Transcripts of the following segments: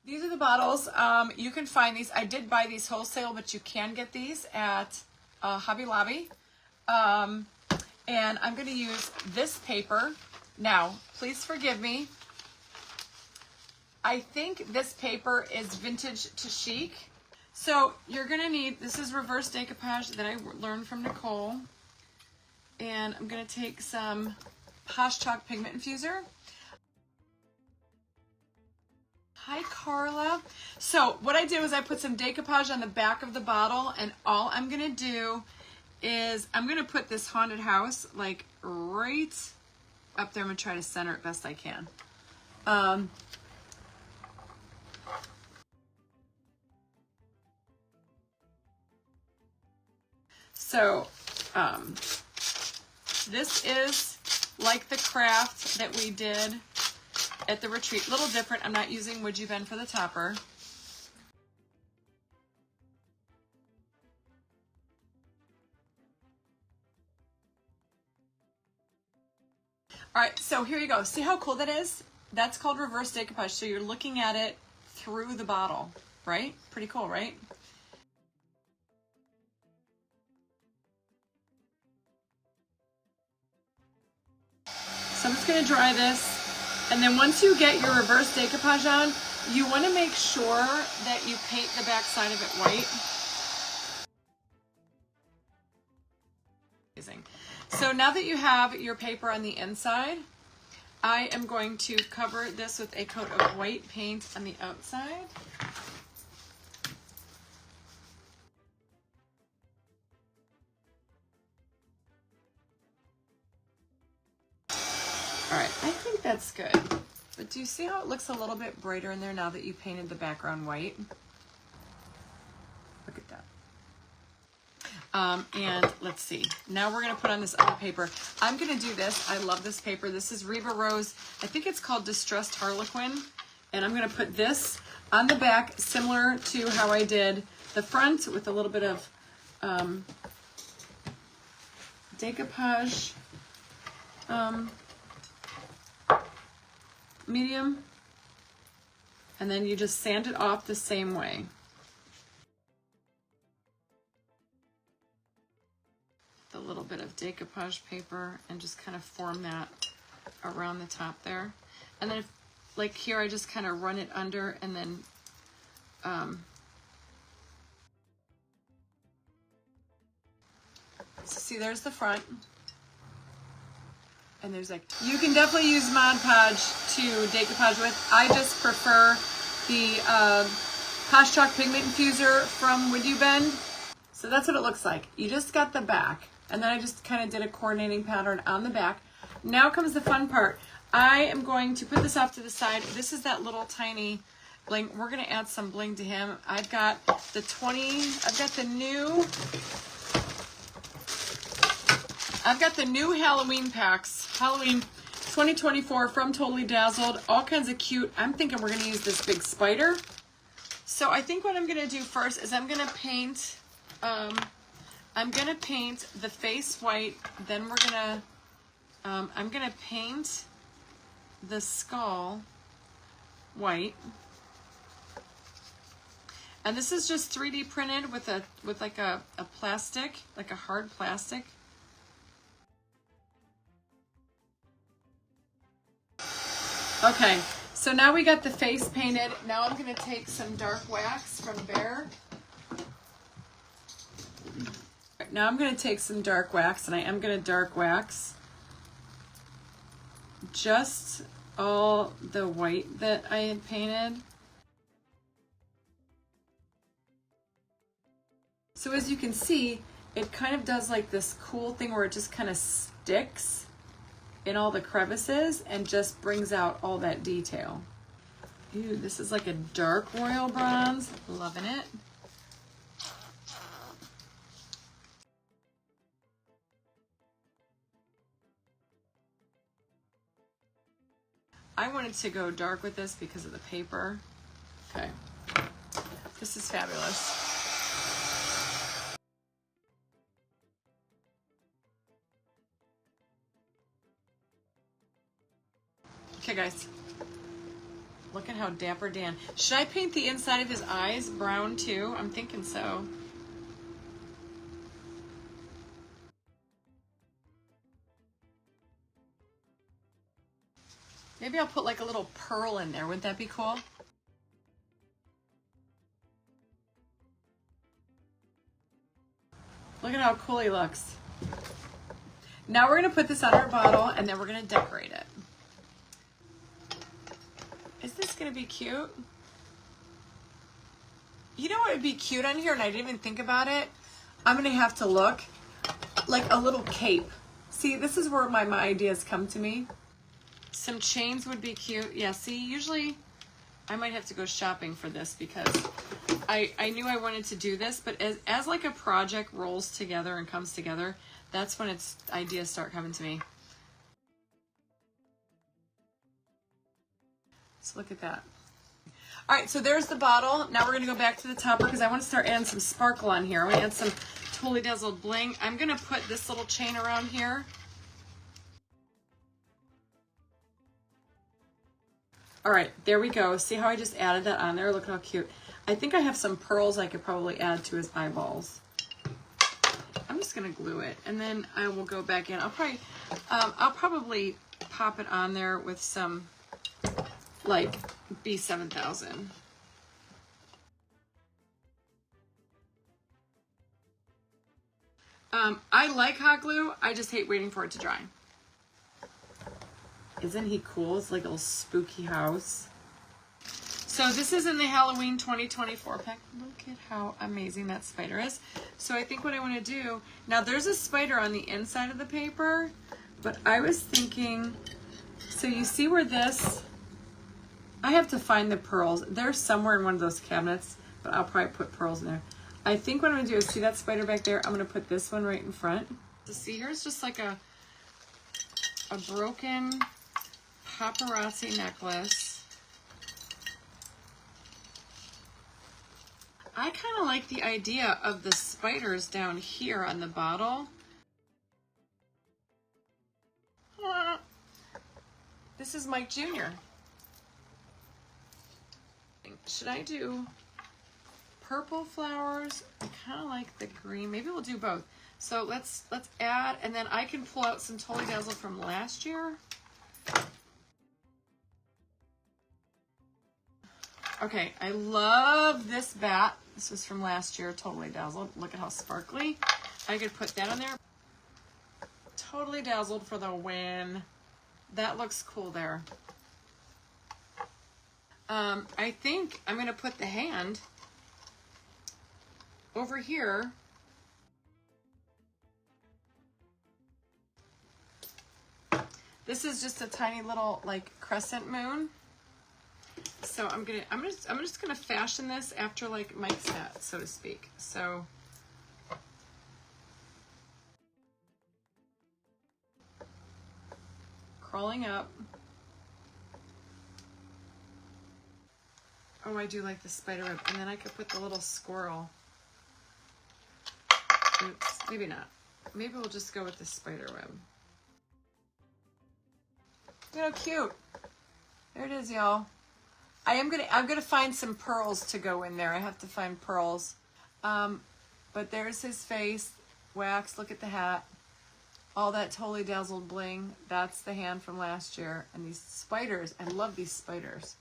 These are the bottles. You can find these. I did buy these wholesale, but you can get these at Hobby Lobby. And I'm going to use this paper. Now, please forgive me. I think this paper is vintage to chic. So you're going to need, this is reverse decoupage that I learned from Nicole. And I'm going to take some Posh Chalk Pigment Infuser. Hi, Carla. So what I did was I put some decoupage on the back of the bottle, and all I'm going to do is I'm going to put this haunted house like right up there. I'm going to try to center it best I can. So this is like the craft that we did at the retreat. A little different. I'm not using Would You Bend for the topper. All right, so here you go. See how cool that is? That's called reverse decoupage. So you're looking at it through the bottle, right? Pretty cool, right? So I'm just going to dry this. And then once you get your reverse decoupage on, you want to make sure that you paint the back side of it white. So now that you have your paper on the inside, I am going to cover this with a coat of white paint on the outside. All right, I think that's good. But do you see how it looks a little bit brighter in there now that you painted the background white? Look at that. And let's see. Now we're going to put on this other paper. I'm going to do this. I love this paper. This is Riva Rose. I think it's called Distressed Harlequin. And I'm going to put this on the back, similar to how I did the front, with a little bit of decoupage. Medium, and then you just sand it off the same way. The little bit of decoupage paper and just kind of form that around the top there. And then if, like here, I just kind of run it under, and then so see, there's the front. And there's like, you can definitely use Mod Podge to decoupage with. I just prefer the Posh Chalk Pigment Infuser from Would You Bend. So that's what it looks like. You just got the back. And then I just kind of did a coordinating pattern on the back. Now comes the fun part. I am going to put this off to the side. This is that little tiny bling. We're going to add some bling to him. I've got the new Halloween packs. Halloween 2024 from Totally Dazzled. All kinds of cute. I'm thinking we're going to use this big spider. So I think what I'm going to do first is I'm going to paint the face white. Then we're going to I'm going to paint the skull white. And this is just 3D printed with like a plastic, like a hard plastic. Okay, so now we got the face painted. Now I'm going to take some dark wax from Bear. Now I'm going to take some dark wax, and I am going to dark wax just all the white that I had painted. So as you can see, it kind of does like this cool thing where it just kind of sticks in all the crevices and just brings out all that detail. Ooh, this is like a dark royal bronze. Loving it. I wanted to go dark with this because of the paper. Okay. This is fabulous. Okay, guys. Look at how dapper Dan. Should I paint the inside of his eyes brown too? I'm thinking so. Maybe I'll put like a little pearl in there. Wouldn't that be cool? Look at how cool he looks. Now we're going to put this on our bottle and then we're going to decorate it. Is this going to be cute? You know what would be cute on here, and I didn't even think about it? I'm going to have to look like a little cape. See, this is where my ideas come to me. Some chains would be cute. Yeah, see, usually I might have to go shopping for this because I knew I wanted to do this, but as like a project rolls together and comes together, that's when its ideas start coming to me. So look at that. All right, so there's the bottle. Now we're gonna go back to the topper because I want to start adding some sparkle on here. I want to add some Totally Dazzled bling. I'm gonna put this little chain around here. All right, there we go. See how I just added that on there? Look how cute. I think I have some pearls I could probably add to his eyeballs. I'm just gonna glue it, and then I will go back in. I'll probably pop it on there with some like B7000. I like hot glue. I just hate waiting for it to dry. Isn't he cool? It's like a little spooky house. So this is in the Halloween 2024 pack. Look at how amazing that spider is. So I think what I want to do, now there's a spider on the inside of the paper, but I was thinking, so you see where this, I have to find the pearls. They're somewhere in one of those cabinets, but I'll probably put pearls in there. I think what I'm going to do is, see that spider back there? I'm going to put this one right in front. So see, here's just like a broken paparazzi necklace. I kind of like the idea of the spiders down here on the bottle. This is Mike Jr. Should I do purple flowers? I kind of like the green. Maybe we'll do both. So let's add, and then I can pull out some Totally Dazzled from last year. Okay, I love this bat. This was from last year, Totally Dazzled. Look at how sparkly. I could put that on there. Totally Dazzled for the win. That looks cool there. I think I'm going to put the hand over here. This is just a tiny little like crescent moon. So I'm just gonna fashion this after like Mike's hat, so to speak. So crawling up. Oh, I do like the spider web, and then I could put the little squirrel. Oops, maybe not. Maybe we'll just go with the spider web. Look how cute. There it is, y'all. I'm gonna find some pearls to go in there. I have to find pearls. But there's his face, wax. Look at the hat. All that Totally Dazzled bling. That's the hand from last year. And these spiders. I love these spiders.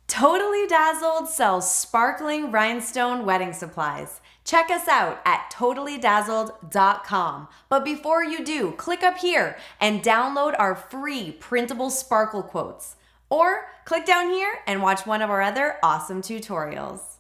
Totally Dazzled sells sparkling rhinestone wedding supplies. Check us out at totallydazzled.com. But before you do, click up here and download our free Printable Sparkle Quotes. Or click down here and watch one of our other awesome tutorials.